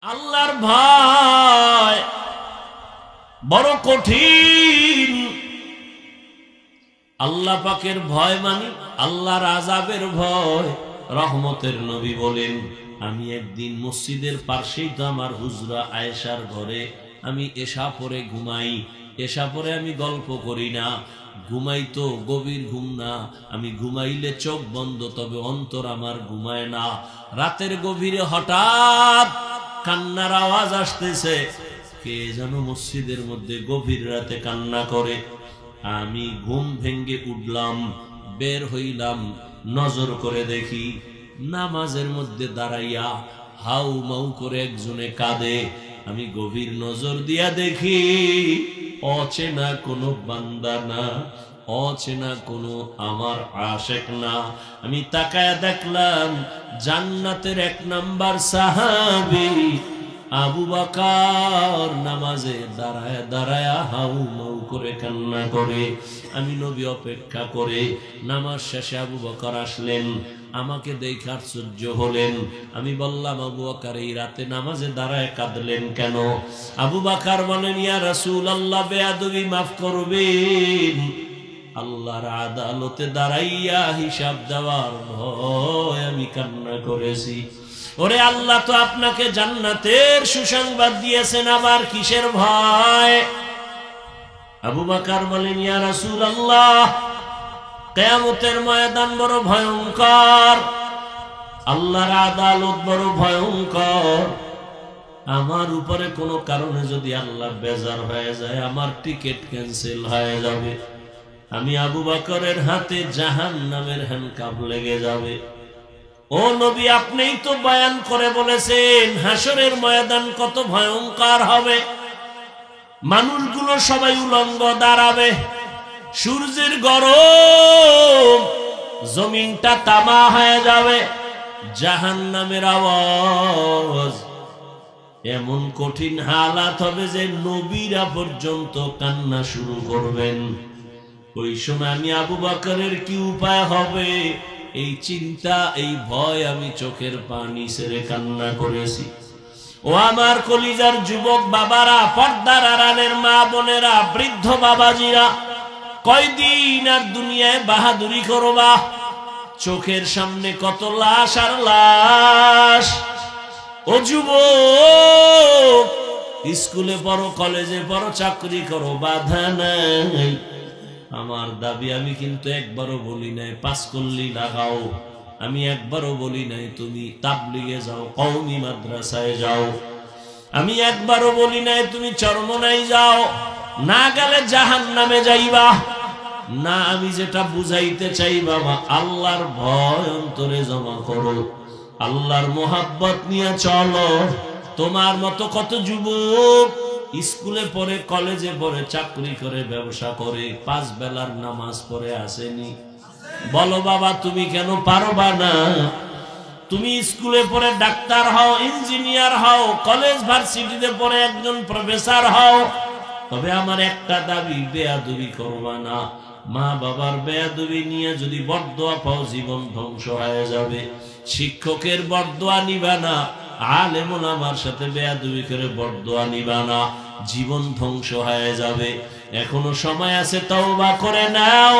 আল্লাহর ভয় বড় কঠিন। আল্লাহ পাকের ভয় মানে আল্লাহর আযাবের ভয়। রহমতের নবী বলেন, আমি একদিন মসজিদের পাশেই তো আমার হুজরা আয়েশার ঘরে আমি এশা পরে ঘুমাই। এশা পরে আমি গল্প করি না, ঘুমাই তো গভীর ঘুম না, আমি ঘুমাইলে চোখ বন্ধ, তবে অন্তর আমার ঘুমায় না। রাতের গভীরে হঠাৎ কান্নার আওয়াজ আসতেছে, কে যেন মসজিদের মধ্যে গভীর রাতে কান্না করে। আমি ঘুম ভেঙ্গে উঠলাম, বের হইলাম, নজর করে দেখি নামাজের মধ্যে দাঁড়াইয়া হাউ মাউ করে একজনে কাঁদে। আমি গভীর নজর দিয়া দেখি অচেনা কোনো বান্দা না, অচেনা কোনো আমার আশেক না। আমি তাকায়া দেখলাম জান্নাতের 1 নাম্বার সাহাবী আবু বকর নামাজে দাঁড়ায় দাঁড়ায় হাউ মাউ করে কান্না করে। আমি নবী অপেক্ষা করে, নামাজ শেষে আবু বকর আসলেন, আমাকে দেখে আশ্চর্য হলেন। আমি বললাম, আবু বকর এই রাতে নামাজে দাঁড়ায় কাঁদলেন কেন? আবু বকর বলেন, ইয়া রাসূলুল্লাহ, বেয়াদবি মাফ করবেন, আল্লাহর আদালতে দাঁড়াইয়া হিসাব দেওয়ার ভয় আমি কান্না করেছি। ওরে আল্লাহ তো আপনাকে জান্নাতের সুসংবাদ দিয়েছেন, আবার কিসের ভয়? আবু বকর বলেন, ইয়া রাসূলুল্লাহ, কিয়ামতের ময়দান বড় ভয়ঙ্কর, আল্লাহর আদালত বড় ভয়ঙ্কর। আমার উপরে কোনো কারণে যদি আল্লাহ বেজার হয়ে যায়, আমার টিকিট ক্যান্সেল হয়ে যাবে। আমি আবু বকরের হাতে জাহান্নামের হ্যান্ডকাপ লেগে যাবে। ও নবী, আপনিই তো বয়ান করে বলেছেন হাসরের ময়দান কত ভয়ঙ্কর হবে। মানুষগুলো সবাই উলঙ্গ দাঁড়াবে, সূর্যের গরম, জমিনটা তামা হয়ে যাবে, জাহান্নামের আওয়াজ, এমন কঠিন হালাত হবে যে নবীরা পর্যন্ত কান্না শুরু করবেন। ওই সময় আমি আবু বকরের কি উপায় হবে, এই চিন্তা, এই ভয়, আমি চোখের পানি ছেড়ে কান্না করেছি। ও আমার কলিজার যুবক বাবারা, পর্দার আড়ালের মা বোনেরা, বৃদ্ধ বাবাজিরা, কয়দিন আর দুনিয়ায় বাহাদুরি করবা? চোখের সামনে কত লাশ আর লাশ। ও যুবক, স্কুলে পড়ো, কলেজে পড়ো, চাকরি করো, বাধা নাই। আমার দাবি, আমি কিন্তু একবারও বলি নাই 5 কল্লি লাগাও, আমি একবারও বলি নাই তুমি তাবলিগে যাও, কওমি মাদ্রাসায় যাও, আমি একবারও বলি নাই তুমি চরমনাই যাও, না গেলে জাহান্নামে যাইবা না। আমি যেটা বুঝাইতে চাই বাবা, আল্লাহর ভয় অন্তরে জমা করো, আল্লাহর মোহাব্বত নিয়ে চলো। তোমার মতো কত যুবক স্কুলে পড়ে, কলেজে পড়ে, চাকরি করে, ব্যবসা করে, 5 বেলার নামাজ পড়ে আসেনি। বলো বাবা, তুমি কেন পারবা না? তুমি স্কুলে পড়ে ডাক্তার হও, ইঞ্জিনিয়ার হও, কলেজ ভার্সিটিতে পড়ে একজন প্রফেসর হও, তবে আমার একটা দাবি, বেয়াদবি করবা না। মা বাবার বেয়াদবি নিয়ে যদি বরদোয়া পাও, জীবন ধ্বংস হয়ে যাবে। শিক্ষকের বরদোয়া নিবা না, আলেম ওলামার সাথে বেয়াদবি করে বরদোয়া নিবা না, জীবন ধ্বংস হয়ে যাবে। এখনো সময় আছে, তওবা করে নাও।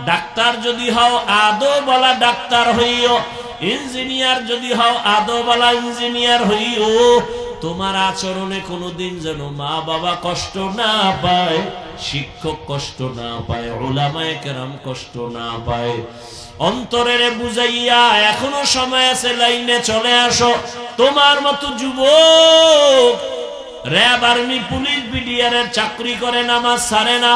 ডাক্তার যদি হও, আদৌ বলা ডাক্তার হইও। ইঞ্জিনিয়ার যদি হও, আদৌ বলা ইঞ্জিনিয়ার হইও। তোমার আচরণে কোনোদিন যেন মা বাবা কষ্ট না পায়, শিক্ষক কষ্ট না পায়, উলামায়ে কেরাম কষ্ট না পায়। অন্তরের বুঝাইয়া এখনো সময় আছে, লাইনে চলে আসো। তোমার মতো যুবক র‍্যাব, আর্মি, পুলিশ, বিডিআরের চাকরি করে, নামাজ ছাড়ে না।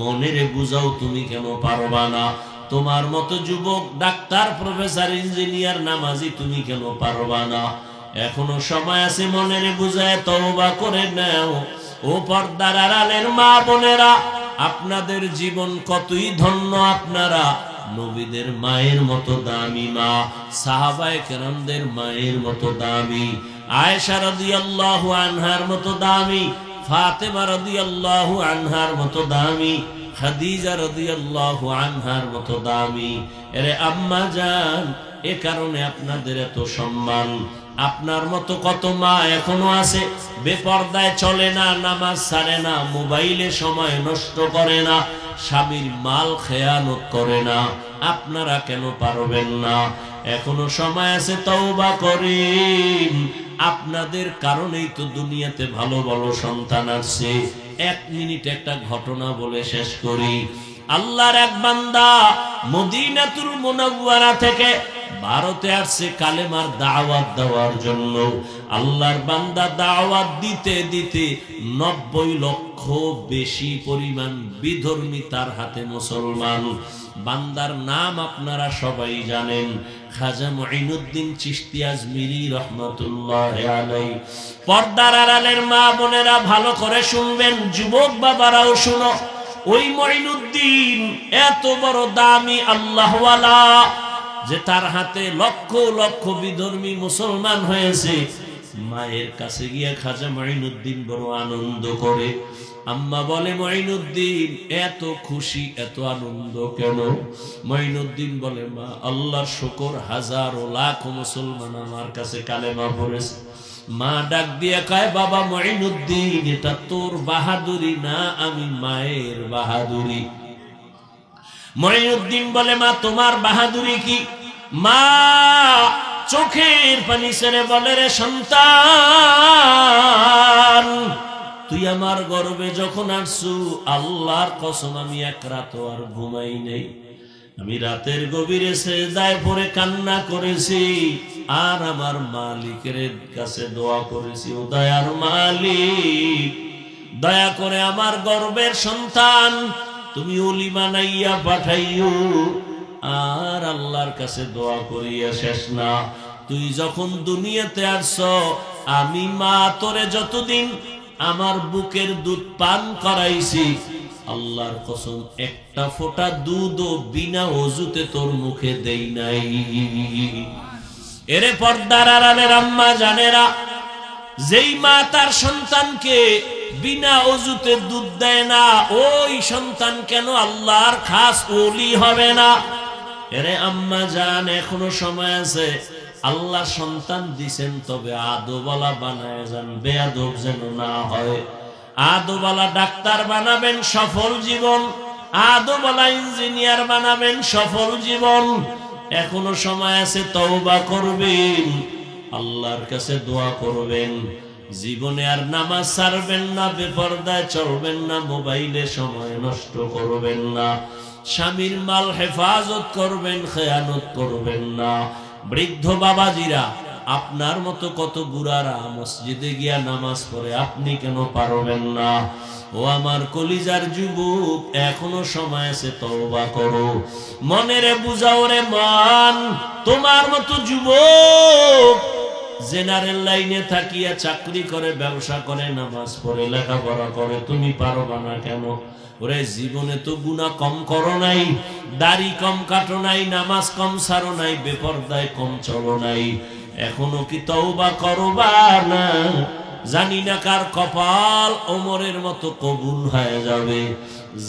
মনের বুঝাও, তুমি কেন পারবা না? তোমার মতো যুবক ডাক্তার, প্রফেসর, ইঞ্জিনিয়ার, নামাজি, তুমি কেন পারবা না? এখনো সময় আছে, মনের বুঝায় তওবা করে নাও। ও পর্দার আড়ালের মা বোনেরা, আপনাদের জীবন কতই ধন্য। আপনারা নবীদের মায়ের মতো দামি মা, সাহাবায়ে কেরামদের মায়ের মতো দামি, আয়েশা রাদিয়াল্লাহু আনহার মতো দামি, ফাতেমা রাদিয়াল্লাহু আনহার মতো দামি, খাদিজা রাদিয়াল্লাহু আনহার মতো দামি। এরে আম্মা জান, এ কারণে আপনাদের এত সম্মান। আপনার মতো কত মা এখনো আছে বেপরদায় চলে না, নামাজ ছাড়ে না, মোবাইলে সময় নষ্ট করে না, স্বামীর মাল খেয়ানত করে না। আপনারা কেন পারবেন না? এখনো সময় আছে, তওবা করেন। আপনাদের কারণেই তো দুনিয়াতে ভালো ভালো সন্তান আসছে। 1 মিনিট একটা ঘটনা বলে শেষ করি। আল্লাহর এক বান্দা মদিনাতুল মুনাওয়ারা থেকে ভারতে আসছে কালেমার দাওয়াত দেওয়ার জন্য। আল্লাহর বান্দা দাওয়াত দিতে দিতে 90 লক্ষ বেশি পরিমাণ বিধর্মী তার হাতে মুসলমান। বান্দার নাম আপনারা সবাই জানেন, খাজা মুঈনুদ্দিন চিশতি আজমিরি রহমাতুল্লাহি আলাইহি। পর্দার আড়ালের মা বোনেরা ভালো করে শুনবেন, যুবক বাবারাও শুনো। ওই মুঈনুদ্দিন এত বড় দামি আল্লাহওয়ালা যে তার হাতে লক্ষ লক্ষ বিধর্মী মুসলমান হয়েছে। মায়ের কাছে গিয়ে খাজা মুঈনুদ্দিন বড় আনন্দ করে। আম্মা বলে, মুঈনুদ্দিন এত খুশি, এত আনন্দ কেন? মুঈনুদ্দিন বলে, মা আল্লাহর শুকর, হাজারো লাখ মুসলমান আমার কাছে কালেমা পড়েছে। মা ডাক দিয়ে কয়, বাবা মুঈনুদ্দিন, এটা তোর বাহাদুরি না, আমি মায়ের বাহাদুরি। মুঈনুদ্দিন বলে, মা তোমার বাহাদুরি কি? মা চোখের পানি ছেড়ে বলে, রে সন্তান, তুই আমার গর্বে যখন আসছু, আল্লাহর কসম আমি এক রাত আর ঘুমাই নেই। আমি রাতের গভীরে সেজদায় পড়ে কান্না করেছি আর আমার মালিকের কাছে দোয়া করেছি, ও দয়ার মালিক, দয়া করে আমার গর্বের সন্তান তুমি ওলি বানাইয়া পাঠাইও। আর আল্লাহর কাছে দোয়া করিয়া শেষ না। তুই যখন দুনিয়াতে আসছ, আমি মা তোরে যতদিন আমার বুকের দুধ পান করাইছি, আল্লাহর কসম একটা ফোঁটা দুধও বিনা ওযুতে তোর মুখে দেই নাই। এরে পর্দার আড়ালের আম্মা জানেরা, যেই মা তার সন্তানকে বিনা ওযুতে দুধ দেয় না, ওই সন্তান কেন আল্লাহর খাস ওলি হবে না? এরে আম্মা জান, এখনো সময় আছে। আল্লাহ সন্তান দিছেন, তবে আদবওয়ালা বানায় যান, বেয়াদব যেন না হয়। আদবওয়ালা ডাক্তার বানাবেন, সফল জীবন। আদবওয়ালা ইঞ্জিনিয়ার বানাবেন, সফল জীবন। এখনো সময় আছে, তওবা করবেন, আল্লাহর কাছে দোয়া করবেন। জীবনে আর নামাজ ছাড়বেন না, বেপরদায় চলবেন না, মোবাইলে সময় নষ্ট করবেন না, স্বামীর মাল হেফাজত করবেন, খেয়ানত করবেন না। বৃদ্ধ বাবাজিরা, আপনার মতো কত বুড়ারা মসজিদে গিয়া নামাজ পড়ে, আপনি কেন পারবেন না? ও আমার কলিজার যুবক, এখনো সময় আছে, তওবা করো। মনেরে বুঝাও রে মান, তোমার মতো যুবক জেনারেল লাইনে থাকিয়া চাকরি করে, ব্যবসা করে, নামাজ পড়ে, লেখাপড়া করে, তুমি পারবা না কেন? ওরে জীবনে তো গুনাহ কম করো নাই, দাড়ি কম কাটো নাই, নামাজ কম ছাড়ো নাই, বেপরদায় কম চলো নাই, এখনো কি তওবা করবা না? জানি না কার কপাল ওমরের মতো কবুল হয়ে যাবে।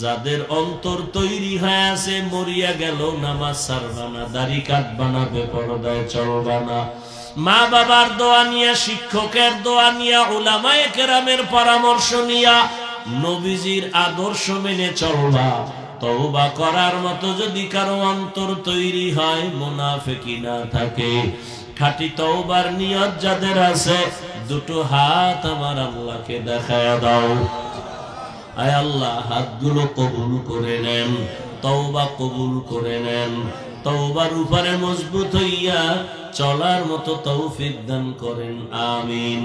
যাদের অন্তর তৈরি হয়ে আছে, মরিয়া গেল নামাজ ছাড়বা না, দাড়ি কাটবা না, বেপরদায় চলবা না, মা বাবার দোয়া নিয়া, শিক্ষকের দোয়া নিয়া, উলামায়ে কেরামের পরামর্শ নিয়া, নবীজির আদর্শ মেনে চলবা। তওবা করার মতো যদি কারো অন্তর তৈরি হয়, মুনাফিকি না থাকে, খাঁটি তওবার নিয়ত যাদের আছে, দুটো হাত আমার আল্লাহকে দেখায়া দাও। আয় আল্লাহ, হাতগুলো কবুল করে নেন, তওবা কবুল করে নেন, তওবার উপরে মজবুত হইয়া চলার মতো তৌফিক দান করেন, আমিন।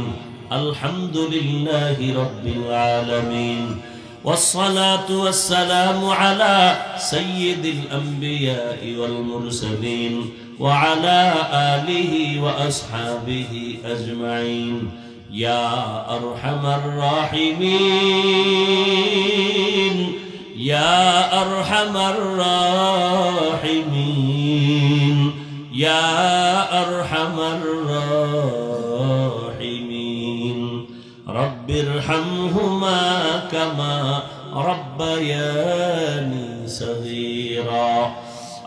আলহামদুলিল্লাহি রাব্বিল আলামিন, ওয়াসসালাতু ওয়াসসালামু আলা সাইয়্যিদিল আমবিয়াই ওয়াল মুরসালিন ওয়া আলা আলিহি ওয়া আসহাবিহি আজমাইন। ইয়া আরহামার রাহিমিন, ইয়া আরহামার রাহিমিন, ইয়া আরহামার রাহিমিন। রব্বিরহামহুমা কামা রব্বায়ানি সগীরা।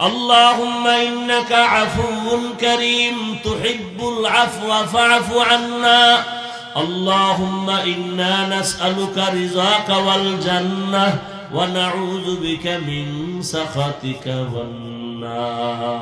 اللهم إنك عفو كريم تحب العفو فاعف عنا اللهم إنا نسألك رضاك والجنة ونعوذ بك من سخطك والنار